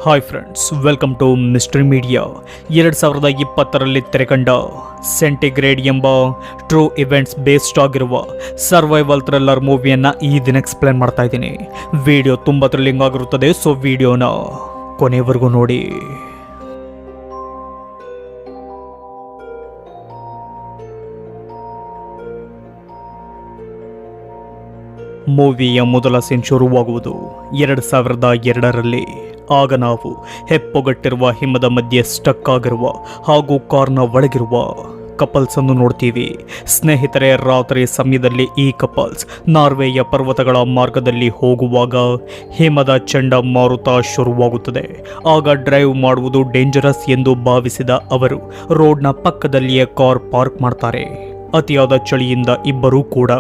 Hi friends, welcome to mystery media. 2020ರಲ್ಲಿ ತೆರೆಕಂಡ centigrade ಎಂಬ ಟ್ರೂ ಇವೆಂಟ್ಸ್ ಬೇಸ್ಡ್ ಆಗಿರುವ ಸರ್ವೈವಲ್ ಥ್ರಿಲ್ಲರ್ ಮೂವಿಯನ್ನು ಈ ದಿನ ಎಕ್ಸ್ಪ್ಲೇನ್ ಮಾಡ್ತಾ ಇದ್ದೀನಿ. ವಿಡಿಯೋ ತುಂಬ ಥ್ರಿಲ್ಲಿಂಗ್ ಆಗಿರುತ್ತದೆ, ಸೊ ವಿಡಿಯೋನ ಕೊನೆವರೆಗೂ ನೋಡಿ. ಮೂವಿಯ ಮೊದಲ ಸೀನ್ ಶುರುವಾಗುವುದು 2002ರಲ್ಲಿ. ಆಗ ನಾವು ಹೆಪ್ಪುಗಟ್ಟಿರುವ ಹಿಮದ ಮಧ್ಯೆ ಸ್ಟಕ್ ಆಗಿರುವ ಹಾಗೂ ಕಾರ್ನ ಒಳಗಿರುವ ಕಪಲ್ಸ್ ಅನ್ನು ನೋಡ್ತೀವಿ. ಸ್ನೇಹಿತರೆ, ರಾತ್ರಿ ಸಮಯದಲ್ಲಿ ಈ ಕಪಲ್ಸ್ ನಾರ್ವೆಯ ಪರ್ವತಗಳ ಮಾರ್ಗದಲ್ಲಿ ಹೋಗುವಾಗ ಹಿಮದ ಚಂಡಮಾರುತ ಶುರುವಾಗುತ್ತದೆ. ಆಗ ಡ್ರೈವ್ ಮಾಡುವುದು ಡೇಂಜರಸ್ ಎಂದು ಭಾವಿಸಿದ ಅವರು ರೋಡ್ನ ಪಕ್ಕದಲ್ಲಿಯೇ ಕಾರ್ ಪಾರ್ಕ್ ಮಾಡ್ತಾರೆ. ಅತಿಯಾದ ಚಳಿಯಿಂದ ಇಬ್ಬರೂ ಕೂಡ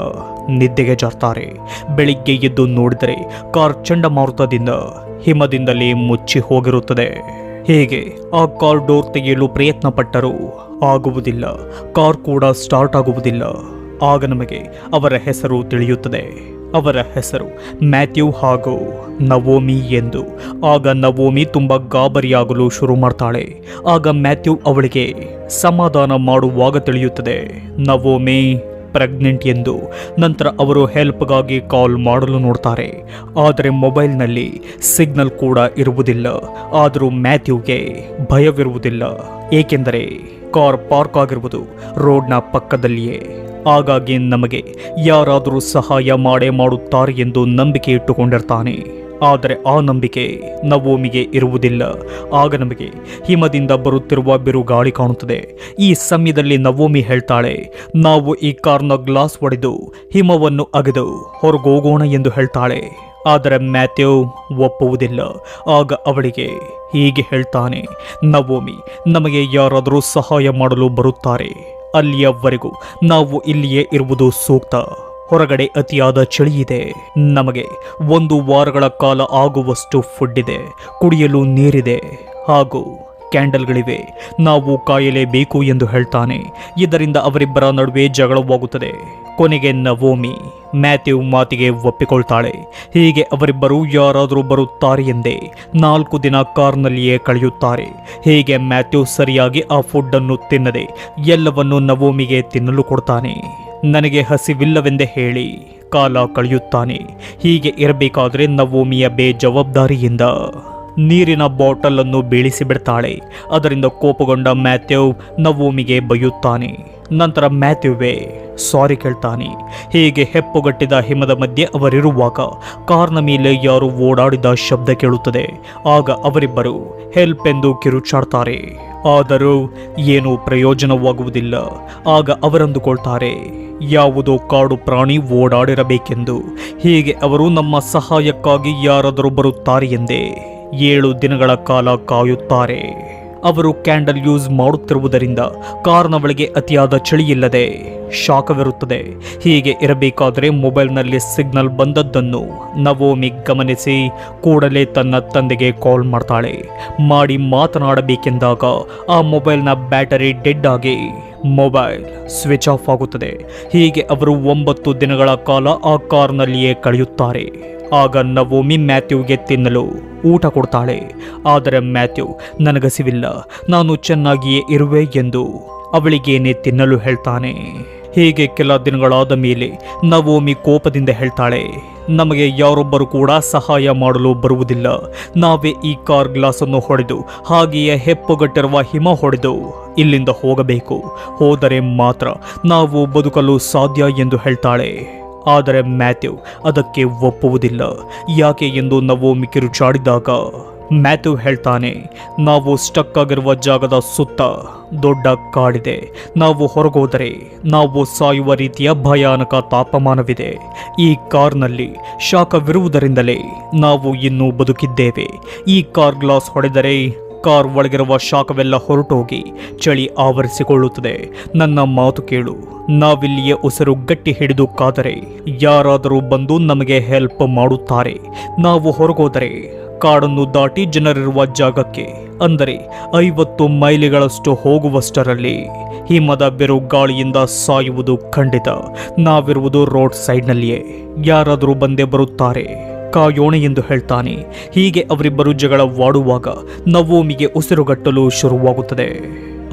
ನಿದ್ದೆಗೆ ಜಾರ್ತಾರೆ. ಬೆಳಿಗ್ಗೆ ಎದ್ದು ನೋಡಿದರೆ ಕಾರ್ ಚಂಡಮಾರುತದಿಂದ ಹಿಮದಿಂದಲೇ ಮುಚ್ಚಿ ಹೋಗಿರುತ್ತದೆ. ಹೀಗೆ ಆ ಕಾರ್ ಡೋರ್ ತೆಗೆಯಲು ಪ್ರಯತ್ನ ಪಟ್ಟರೂ ಆಗುವುದಿಲ್ಲ, ಕಾರ್ ಕೂಡ ಸ್ಟಾರ್ಟ್ ಆಗುವುದಿಲ್ಲ. ಆಗ ನಮಗೆ ಅವರ ಹೆಸರು ತಿಳಿಯುತ್ತದೆ. ಅವರ ಹೆಸರು ಮ್ಯಾಥ್ಯೂ ಹಾಗೂ ನವೋಮಿ ಎಂದು. ಆಗ ನವೋಮಿ ತುಂಬ ಗಾಬರಿಯಾಗಲು ಶುರು ಮಾಡ್ತಾಳೆ. ಆಗ ಮ್ಯಾಥ್ಯೂ ಅವಳಿಗೆ ಸಮಾಧಾನ ಮಾಡುವಾಗ ತಿಳಿಯುತ್ತದೆ ನವೋಮಿ ಪ್ರೆಗ್ನೆಂಟ್ ಎಂದು. ನಂತರ ಅವರು ಹೆಲ್ಪ್ಗಾಗಿ ಕಾಲ್ ಮಾಡಲು ನೋಡ್ತಾರೆ, ಆದರೆ ಮೊಬೈಲ್ನಲ್ಲಿ ಸಿಗ್ನಲ್ ಕೂಡ ಇರುವುದಿಲ್ಲ. ಆದರೂ ಮ್ಯಾಥ್ಯೂಗೆ ಭಯವಿರುವುದಿಲ್ಲ, ಏಕೆಂದರೆ ಕಾರ್ ಪಾರ್ಕ್ ಆಗಿರುವುದು ರೋಡ್ನ ಪಕ್ಕದಲ್ಲಿಯೇ. ಹಾಗಾಗಿ ನಮಗೆ ಯಾರಾದರೂ ಸಹಾಯ ಮಾಡೇ ಮಾಡುತ್ತಾರೆ ಎಂದು ನಂಬಿಕೆ ಇಟ್ಟುಕೊಂಡಿರ್ತಾನೆ. ಆದರೆ ಆ ನಂಬಿಕೆ ನವೋಮಿಗೆ ಇರುವುದಿಲ್ಲ. ಆಗ ನಮಗೆ ಹಿಮದಿಂದ ಬರುತ್ತಿರುವ ಬಿರುಗಾಳಿ ಕಾಣುತ್ತದೆ. ಈ ಸಮಯದಲ್ಲಿ ನವೋಮಿ ಹೇಳ್ತಾಳೆ, ನಾವು ಈ ಕಾರ್ನ ಗ್ಲಾಸ್ ಒಡೆದು ಹಿಮವನ್ನು ಅಗೆದು ಹೊರಗೋಗೋಣ ಎಂದು ಹೇಳ್ತಾಳೆ. ಆದರೆ ಮ್ಯಾಥ್ಯೂ ಒಪ್ಪುವುದಿಲ್ಲ. ಆಗ ಅವಳಿಗೆ ಹೀಗೆ ಹೇಳ್ತಾನೆ, ನವೋಮಿ, ನಮಗೆ ಯಾರಾದರೂ ಸಹಾಯ ಮಾಡಲು ಬರುತ್ತಾರೆ. ಅಲ್ಲಿಯವರೆಗೂ ನಾವು ಇಲ್ಲಿಯೇ ಇರುವುದು ಸೂಕ್ತ. ಹೊರಗಡೆ ಅತಿಯಾದ ಚಳಿ ಇದೆ. ನಮಗೆ 1 ವಾರಗಳ ಕಾಲ ಆಗುವಷ್ಟು ಫುಡ್ ಇದೆ, ಕುಡಿಯಲು ನೀರಿದೆ ಹಾಗೂ ಕ್ಯಾಂಡಲ್ಗಳಿವೆ. ನಾವು ಕಾಯಲೇಬೇಕು ಎಂದು ಹೇಳ್ತಾನೆ. ಇದರಿಂದ ಅವರಿಬ್ಬರ ನಡುವೆ ಜಗಳವಾಗುತ್ತದೆ. ಕೊನೆಗೆ ನವೋಮಿ ಮ್ಯಾಥ್ಯೂ ಮಾತಿಗೆ ಒಪ್ಪಿಕೊಳ್ತಾಳೆ. ಹೀಗೆ ಅವರಿಬ್ಬರು ಯಾರಾದರೂ ಬರುತ್ತಾರೆ ಎಂದೇ 4 ದಿನ ಕಾರ್ನಲ್ಲಿಯೇ ಕಳೆಯುತ್ತಾರೆ. ಹೀಗೆ ಮ್ಯಾಥ್ಯೂ ಸರಿಯಾಗಿ ಆ ಫುಡ್ ಅನ್ನು ತಿನ್ನದೆ ಎಲ್ಲವನ್ನು ನವೋಮಿಗೆ ತಿನ್ನಲು ಕೊಡ್ತಾನೆ. ನನಗೆ ಹಸಿವಿಲ್ಲವೆಂದೇ ಹೇಳಿ ಕಾಲ ಕಳೆಯುತ್ತಾನೆ. ಹೀಗೆ ಇರಬೇಕಾದ್ರೆ ನವೋಮಿಯ ಬೇಜವಾಬ್ದಾರಿಯಿಂದ ನೀರಿನ ಬಾಟಲ್ ಅನ್ನು ಬೀಳಿಸಿ ಬಿಡ್ತಾಳೆ. ಅದರಿಂದ ಕೋಪಗೊಂಡ ಮ್ಯಾಥ್ಯೂ ನವೋಮಿಗೆ ಬೈಯುತ್ತಾನೆ. ನಂತರ ಮ್ಯಾಥ್ಯೂವೇ ಸಾರಿ ಕೇಳ್ತಾನೆ. ಹೀಗೆ ಹೆಪ್ಪುಗಟ್ಟಿದ ಹಿಮದ ಮಧ್ಯೆ ಅವರಿರುವಾಗ ಕಾರ್ನ ಮೇಲೆ ಯಾರು ಓಡಾಡಿದ ಶಬ್ದ ಕೇಳುತ್ತದೆ. ಆಗ ಅವರಿಬ್ಬರು ಹೆಲ್ಪ್ ಎಂದು ಕಿರುಚಾಡ್ತಾರೆ. ಆದರೂ ಏನೂ ಪ್ರಯೋಜನವಾಗುವುದಿಲ್ಲ. ಆಗ ಅವರಂದುಕೊಳ್ತಾರೆ, ಯಾವುದೋ ಕಾಡು ಪ್ರಾಣಿ ಓಡಾಡಿರಬೇಕೆಂದು. ಹೀಗೆ ಅವರು ನಮ್ಮ ಸಹಾಯಕ್ಕಾಗಿ ಯಾರಾದರೂ ಬರುತ್ತಾರೆ ಎಂದೇ 7 ದಿನಗಳ ಕಾಲ ಕಾಯುತ್ತಾರೆ. ಅವರು ಕ್ಯಾಂಡಲ್ ಯೂಸ್ ಮಾಡುತ್ತಿರುವುದರಿಂದ ಕಾರ್ನ ಒಳಗೆ ಅತಿಯಾದ ಚಳಿಯಿಲ್ಲದೆ ಶಾಖವಿರುತ್ತದೆ. ಹೀಗೆ ಇರಬೇಕಾದರೆ ಮೊಬೈಲ್ನಲ್ಲಿ ಸಿಗ್ನಲ್ ಬಂದದ್ದನ್ನು ನವೋಮಿ ಗಮನಿಸಿ ಕೂಡಲೇ ತನ್ನ ತಂದೆಗೆ ಕಾಲ್ ಮಾಡ್ತಾಳೆ. ಮಾಡಿ ಮಾತನಾಡಬೇಕೆಂದಾಗ ಆ ಮೊಬೈಲ್ನ ಬ್ಯಾಟರಿ ಡೆಡ್ ಆಗಿ ಮೊಬೈಲ್ ಸ್ವಿಚ್ ಆಫ್ ಆಗುತ್ತದೆ. ಹೀಗೆ ಅವರು 9 ದಿನಗಳ ಕಾಲ ಆ ಕಾರ್ನಲ್ಲಿಯೇ ಕಳೆಯುತ್ತಾರೆ. ಆಗ ನವೋಮಿ ಮ್ಯಾಥ್ಯೂಗೆ ತಿನ್ನಲು ಊಟ ಕೊಡ್ತಾಳೆ. ಆದರೆ ಮ್ಯಾಥ್ಯೂ ನನಗಸಿವಿಲ್ಲ, ನಾನು ಚೆನ್ನಾಗಿಯೇ ಇರುವೆ ಎಂದು ಅವಳಿಗೇನೆ ತಿನ್ನಲು ಹೇಳ್ತಾನೆ. ಹೀಗೆ ಕೆಲ ದಿನಗಳಾದ ಮೇಲೆ ನವೋಮಿ ಕೋಪದಿಂದ ಹೇಳ್ತಾಳೆ, ನಮಗೆ ಯಾರೊಬ್ಬರು ಕೂಡ ಸಹಾಯ ಮಾಡಲು ಬರುವುದಿಲ್ಲ. ನಾವೇ ಈ ಕಾರ್ ಗ್ಲಾಸ್ ಅನ್ನು ಹೊಡೆದು ಹಾಗೆಯೇ ಹೆಪ್ಪುಗಟ್ಟಿರುವ ಹಿಮ ಹೊಡೆದು ಇಲ್ಲಿಂದ ಹೋಗಬೇಕು. ಹೋದರೆ ಮಾತ್ರ ನಾವು ಬದುಕಲು ಸಾಧ್ಯ ಎಂದು ಹೇಳ್ತಾಳೆ. ಆದರೆ ಮ್ಯಾಥ್ಯೂ ಅದಕ್ಕೆ ಒಪ್ಪುವುದಿಲ್ಲ. ಯಾಕೆ ಎಂದು ನವೋಮಿ ಕಿರುಚಾಡಿದಾಗ ಮ್ಯಾಥ್ಯೂ ಹೇಳ್ತಾನೆ, ನಾವು ಸ್ಟಕ್ ಆಗಿರುವ ಜಾಗದ ಸುತ್ತ ದೊಡ್ಡ ಕಾಡಿದೆ. ನಾವು ಹೊರಗೋದರೆ ನಾವು ಸಾಯುವ ರೀತಿಯ ಭಯಾನಕ ತಾಪಮಾನವಿದೆ. ಈ ಕಾರ್ನಲ್ಲಿ ಶಾಖವಿರುವುದರಿಂದಲೇ ನಾವು ಇನ್ನೂ ಬದುಕಿದ್ದೇವೆ. ಈ ಕಾರ್ ಗ್ಲಾಸ್ ಹೊಡೆದರೆ ಕಾರ್ ಒಳಗಿರುವ ಶಾಖವೆಲ್ಲ ಹೊರಟೋಗಿ ಚಳಿ ಆವರಿಸಿಕೊಳ್ಳುತ್ತದೆ. ನನ್ನ ಮಾತು ಕೇಳು, ನಾವಿಲ್ಲಿಯೇ ಉಸಿರು ಗಟ್ಟಿ ಹಿಡಿದು ಕಾದರೆ ಯಾರಾದರೂ ಬಂದು ನಮಗೆ ಹೆಲ್ಪ್ ಮಾಡುತ್ತಾರೆ. ನಾವು ಹೊರಗೋದರೆ ಕಾಡನ್ನು ದಾಟಿ ಜನರಿರುವ ಜಾಗಕ್ಕೆ, ಅಂದರೆ 50 ಮೈಲಿಗಳಷ್ಟು ಹೋಗುವಷ್ಟರಲ್ಲಿ ಹಿಮದ ಬಿರುಗಾಳಿಯಿಂದ ಸಾಯುವುದು ಖಂಡಿತ. ನಾವಿರುವುದು ರೋಡ್ ಸೈಡ್ನಲ್ಲಿಯೇ, ಯಾರಾದರೂ ಬಂದೇ ಬರುತ್ತಾರೆ. ಕಾಯೋಣೆ ಎಂದು ಹೇಳ್ತಾನೆ. ಹೀಗೆ ಅವರಿಬ್ಬರು ಜಗಳವಾಡುವಾಗ ನವೋಮಿಗೆ ಉಸಿರುಗಟ್ಟಲು ಶುರುವಾಗುತ್ತದೆ.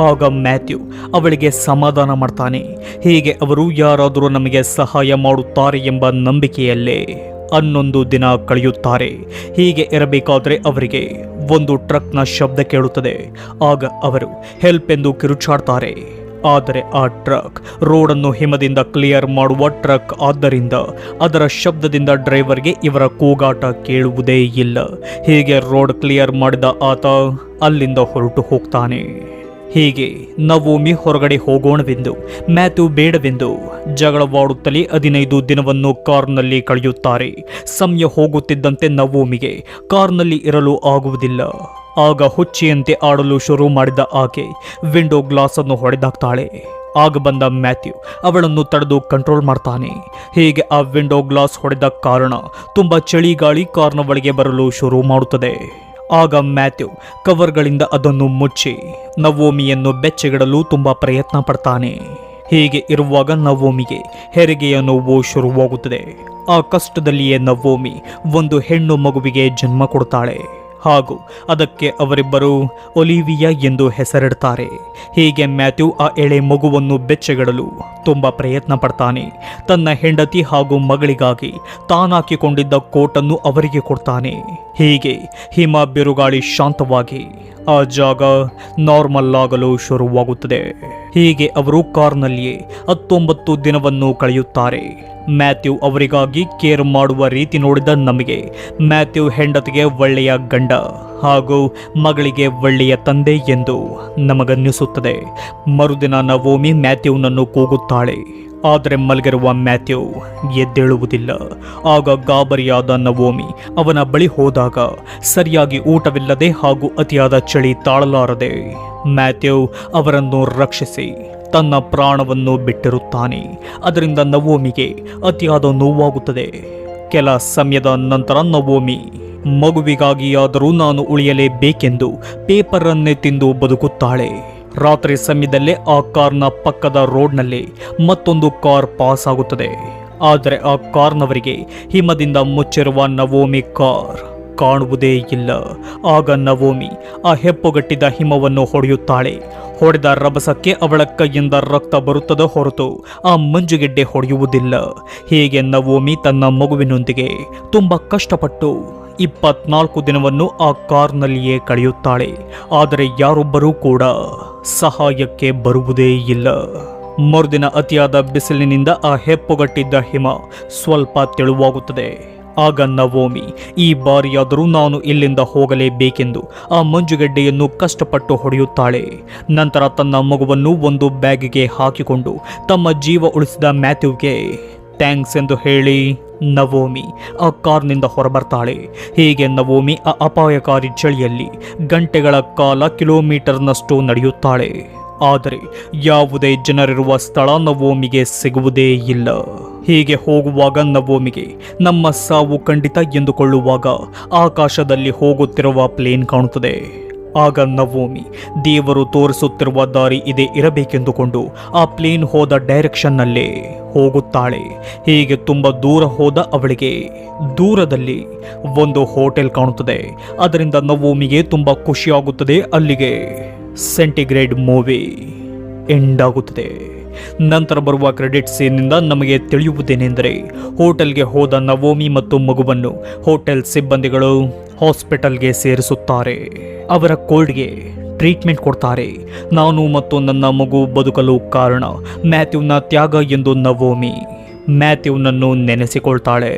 ಆಗ ಮ್ಯಾಥ್ಯೂ ಅವಳಿಗೆ ಸಮಾಧಾನ ಮಾಡ್ತಾನೆ. ಹೀಗೆ ಅವರು ಯಾರಾದರೂ ನಮಗೆ ಸಹಾಯ ಮಾಡುತ್ತಾರೆ ಎಂಬ ನಂಬಿಕೆಯಲ್ಲೇ 11 ದಿನ ಕಳೆಯುತ್ತಾರೆ. ಹೀಗೆ ಇರಬೇಕಾದ್ರೆ ಅವರಿಗೆ ಒಂದು ಟ್ರಕ್ನ ಶಬ್ದ ಕೇಳುತ್ತದೆ. ಆಗ ಅವರು ಹೆಲ್ಪ್ ಎಂದು ಕಿರುಚಾಡ್ತಾರೆ. ಆದರೆ ಆ ಟ್ರಕ್ ರೋಡನ್ನು ಹಿಮದಿಂದ ಕ್ಲಿಯರ್ ಮಾಡುವ ಟ್ರಕ್ ಆದ್ದರಿಂದ ಅದರ ಶಬ್ದದಿಂದ ಡ್ರೈವರ್ಗೆ ಇವರ ಕೂಗಾಟ ಕೇಳುವುದೇ ಇಲ್ಲ. ಹೀಗೆ ರೋಡ್ ಕ್ಲಿಯರ್ ಮಾಡಿದ ಆತ ಅಲ್ಲಿಂದ ಹೊರಟು ಹೋಗ್ತಾನೆ. ಹೀಗೆ ನವೋಮಿ ಹೊರಗಡೆ ಹೋಗೋಣವೆಂದು ಮ್ಯಾಥ್ಯೂ ಬೇಡವೆಂದು ಜಗಳವಾಡುತ್ತಲೇ 15 ದಿನವನ್ನು ಕಾರ್ನಲ್ಲಿ ಕಳೆಯುತ್ತಾರೆ. ಸಮಯ ಹೋಗುತ್ತಿದ್ದಂತೆ ನವೋಮಿಗೆ ಕಾರ್ನಲ್ಲಿ ಇರಲು ಆಗುವುದಿಲ್ಲ. ಆಗ ಹುಚ್ಚಿಯಂತೆ ಆಡಲು ಶುರು ಮಾಡಿದ ಆಕೆ ವಿಂಡೋ ಗ್ಲಾಸ್ ಅನ್ನು ಹೊಡೆದಾಕ್ತಾಳೆ. ಆಗ ಬಂದ ಮ್ಯಾಥ್ಯೂ ಅವಳನ್ನು ತಡೆದು ಕಂಟ್ರೋಲ್ ಮಾಡ್ತಾನೆ. ಹೀಗೆ ಆ ವಿಂಡೋ ಗ್ಲಾಸ್ ಹೊಡೆದ ಕಾರಣ ತುಂಬಾ ಚಳಿಗಾಳಿ ಕಾರ್ನ ಒಳಗೆ ಬರಲು ಶುರು ಮಾಡುತ್ತದೆ. ಆಗ ಮ್ಯಾಥ್ಯೂ ಕವರ್ಗಳಿಂದ ಅದನ್ನು ಮುಚ್ಚಿ ನವೋಮಿಯನ್ನು ಬೆಚ್ಚಗಿಡಲು ತುಂಬಾ ಪ್ರಯತ್ನ ಪಡ್ತಾನೆ. ಹೀಗೆ ಇರುವಾಗ ನವೋಮಿಗೆ ಹೆರಿಗೆಯ ನೋವು ಶುರುವಾಗುತ್ತದೆ. ಆ ಕಷ್ಟದಲ್ಲಿಯೇ ನವೋಮಿ ಒಂದು ಹೆಣ್ಣು ಮಗುವಿಗೆ ಜನ್ಮ ಕೊಡ್ತಾಳೆ. ಹಾಗೂ ಅದಕ್ಕೆ ಅವರಿಬ್ಬರು ಒಲಿವಿಯಾ ಎಂದು ಹೆಸರಿಡ್ತಾರೆ. ಹೀಗೆ ಮ್ಯಾಥ್ಯೂ ಆ ಎಳೆ ಮಗುವನ್ನು ಬೆಚ್ಚಗಿಡಲು ತುಂಬ ಪ್ರಯತ್ನ ಪಡ್ತಾನೆ. ತನ್ನ ಹೆಂಡತಿ ಹಾಗೂ ಮಗಳಿಗಾಗಿ ತಾನಾಕಿಕೊಂಡಿದ್ದ ಕೋಟನ್ನು ಅವರಿಗೆ ಕೊಡ್ತಾನೆ. ಹೀಗೆ ಹಿಮ ಬಿರುಗಾಳಿ ಶಾಂತವಾಗಿ ಆ ಜಾಗ ನಾರ್ಮಲ್ ಆಗಲು ಶುರುವಾಗುತ್ತದೆ. ಹೀಗೆ ಅವರು ಕಾರ್ನಲ್ಲಿಯೇ 19 ದಿನವನ್ನು ಕಳೆಯುತ್ತಾರೆ. ಮ್ಯಾಥ್ಯೂ ಅವರಿಗಾಗಿ ಕೇರ್ ಮಾಡುವ ರೀತಿ ನೋಡಿದ ನಮಗೆ ಮ್ಯಾಥ್ಯೂ ಹೆಂಡತಿಗೆ ಒಳ್ಳೆಯ ಗಂಡ ಹಾಗೂ ಮಗಳಿಗೆ ಒಳ್ಳೆಯ ತಂದೆ ಎಂದು ನಮಗನ್ನಿಸುತ್ತದೆ. ಮರುದಿನ ನವೋಮಿ ಮ್ಯಾಥ್ಯೂನನ್ನು ಕೂಗುತ್ತಾಳೆ. ಆದರೆ ಮಲಗಿರುವ ಮ್ಯಾಥ್ಯೂ ಎದ್ದೇಳುವುದಿಲ್ಲ. ಆಗ ಗಾಬರಿಯಾದ ನವೋಮಿ ಅವನ ಬಳಿ ಹೋದಾಗ ಸರಿಯಾಗಿ ಊಟವಿಲ್ಲದೆ ಹಾಗೂ ಅತಿಯಾದ ಚಳಿ ತಾಳಲಾರದೆ ಮ್ಯಾಥ್ಯೂ ಅವರನ್ನು ರಕ್ಷಿಸಿ ತನ್ನ ಪ್ರಾಣವನ್ನು ಬಿಟ್ಟಿರುತ್ತಾನೆ. ಅದರಿಂದ ನವೋಮಿಗೆ ಅತಿಯಾದ ನೋವಾಗುತ್ತದೆ. ಕೆಲ ಸಮಯದ ನಂತರ ನವೋಮಿ ಮಗುವಿಗಾಗಿಯಾದರೂ ನಾನು ಉಳಿಯಲೇಬೇಕೆಂದು ಪೇಪರನ್ನೇ ತಿಂದು ಬದುಕುತ್ತಾಳೆ. ರಾತ್ರಿ ಸಮಯದಲ್ಲೇ ಆ ಕಾರ್ನ ಪಕ್ಕದ ರೋಡ್ನಲ್ಲಿ ಮತ್ತೊಂದು ಕಾರ್ ಪಾಸ್ ಆಗುತ್ತದೆ. ಆದರೆ ಆ ಕಾರ್ನವರಿಗೆ ಹಿಮದಿಂದ ಮುಚ್ಚಿರುವ ನವೋಮಿ ಕಾರ್ ಕಾಣುವುದೇ ಇಲ್ಲ. ಆಗ ನವೋಮಿ ಆ ಹೆಪ್ಪುಗಟ್ಟಿದ ಹಿಮವನ್ನು ಹೊಡೆಯುತ್ತಾಳೆ. ಹೊಡೆದ ರಭಸಕ್ಕೆ ಅವಳ ಕೈಯಿಂದ ರಕ್ತ ಬರುತ್ತದೆ ಹೊರತು ಆ ಮಂಜುಗೆಡ್ಡೆ ಹೊಡೆಯುವುದಿಲ್ಲ. ಹೀಗೆ ನವೋಮಿ ತನ್ನ ಮಗುವಿನೊಂದಿಗೆ ತುಂಬ ಕಷ್ಟಪಟ್ಟು 24 ದಿನವನ್ನು ಆ ಕಾರ್ನಲ್ಲಿಯೇ ಕಳೆಯುತ್ತಾಳೆ. ಆದರೆ ಯಾರೊಬ್ಬರೂ ಕೂಡ ಸಹಾಯಕ್ಕೆ ಬರುವುದೇ ಇಲ್ಲ. ಮರುದಿನ ಅತಿಯಾದ ಬಿಸಿಲಿನಿಂದ ಆ ಹೆಪ್ಪುಗಟ್ಟಿದ್ದ ಹಿಮ ಸ್ವಲ್ಪ ತೆಳುವಾಗುತ್ತದೆ. ಆಗ ನವೋಮಿ ಈ ಬಾರಿಯಾದರೂ ನಾನು ಇಲ್ಲಿಂದ ಹೋಗಲೇಬೇಕೆಂದು ಆ ಮಂಜುಗಡ್ಡೆಯನ್ನು ಕಷ್ಟಪಟ್ಟು ಹೊಡೆಯುತ್ತಾಳೆ. ನಂತರ ತನ್ನ ಮಗುವನ್ನು ಒಂದು ಬ್ಯಾಗಿಗೆ ಹಾಕಿಕೊಂಡು ತಮ್ಮ ಜೀವ ಉಳಿಸಿದ ಮ್ಯಾಥ್ಯೂಗೆ ಥ್ಯಾಂಕ್ಸ್ ಎಂದು ಹೇಳಿ ನವೋಮಿ ಆ ಕಾರ್ನಿಂದ ಹೊರಬರ್ತಾಳೆ. ಹೀಗೆ ನವೋಮಿ ಆ ಅಪಾಯಕಾರಿ ಚಳಿಯಲ್ಲಿ ಗಂಟೆಗಳ ಕಾಲ ಕಿಲೋಮೀಟರ್ನಷ್ಟು ನಡೆಯುತ್ತಾಳೆ. ಆದರೆ ಯಾವುದೇ ಜನರಿರುವ ಸ್ಥಳ ನವೋಮಿಗೆ ಸಿಗುವುದೇ ಇಲ್ಲ. ಹೀಗೆ ಹೋಗುವಾಗ ನವೋಮಿಗೆ ನಮ್ಮ ಸಾವು ಖಂಡಿತ ಎಂದುಕೊಳ್ಳುವಾಗ ಆಕಾಶದಲ್ಲಿ ಹೋಗುತ್ತಿರುವ ಪ್ಲೇನ್ ಕಾಣುತ್ತದೆ. ಆಗ ನವೋಮಿ ದೇವರು ತೋರಿಸುತ್ತಿರುವ ದಾರಿ ಇದೇ ಇರಬೇಕೆಂದುಕೊಂಡು ಆ ಪ್ಲೇನ್ ಹೋದ ಡೈರೆಕ್ಷನ್ನಲ್ಲೇ ಹೋಗುತ್ತಾಳೆ. ಹೀಗೆ ತುಂಬ ದೂರ ಹೋದ ಅವಳಿಗೆ ದೂರದಲ್ಲಿ ಒಂದು ಹೋಟೆಲ್ ಕಾಣುತ್ತದೆ. ಅದರಿಂದ ನವೋಮಿಗೆ ತುಂಬ ಖುಷಿಯಾಗುತ್ತದೆ. ಅಲ್ಲಿಗೆ ಸೆಂಟಿಗ್ರೇಡ್ ಮೂವಿ ಎಂಡ್ ಆಗುತ್ತದೆ. ನಂತರ ಬರುವ ಕ್ರೆಡಿಟ್ ಸೀನ್ನಿಂದ ನಮಗೆ ತಿಳಿಯುವುದೇನೆಂದರೆ ಹೋಟೆಲ್ಗೆ ಹೋದ ನವೋಮಿ ಮತ್ತು ಮಗುವನ್ನು ಹೋಟೆಲ್ ಸಿಬ್ಬಂದಿಗಳು ಹಾಸ್ಪಿಟಲ್ಗೆ ಸೇರಿಸುತ್ತಾರೆ. ಅವರ ಕೋಲ್ಡ್ಗೆ ಟ್ರೀಟ್ಮೆಂಟ್ ಕೊಡ್ತಾರೆ. ನಾನು ಮತ್ತು ನನ್ನ ಮಗು ಬದುಕಲು ಕಾರಣ ಮ್ಯಾಥ್ಯೂನ ತ್ಯಾಗ ಎಂದು ನವೋಮಿ ಮ್ಯಾಥ್ಯೂನನ್ನು ನೆನೆಸಿಕೊಳ್ತಾಳೆ.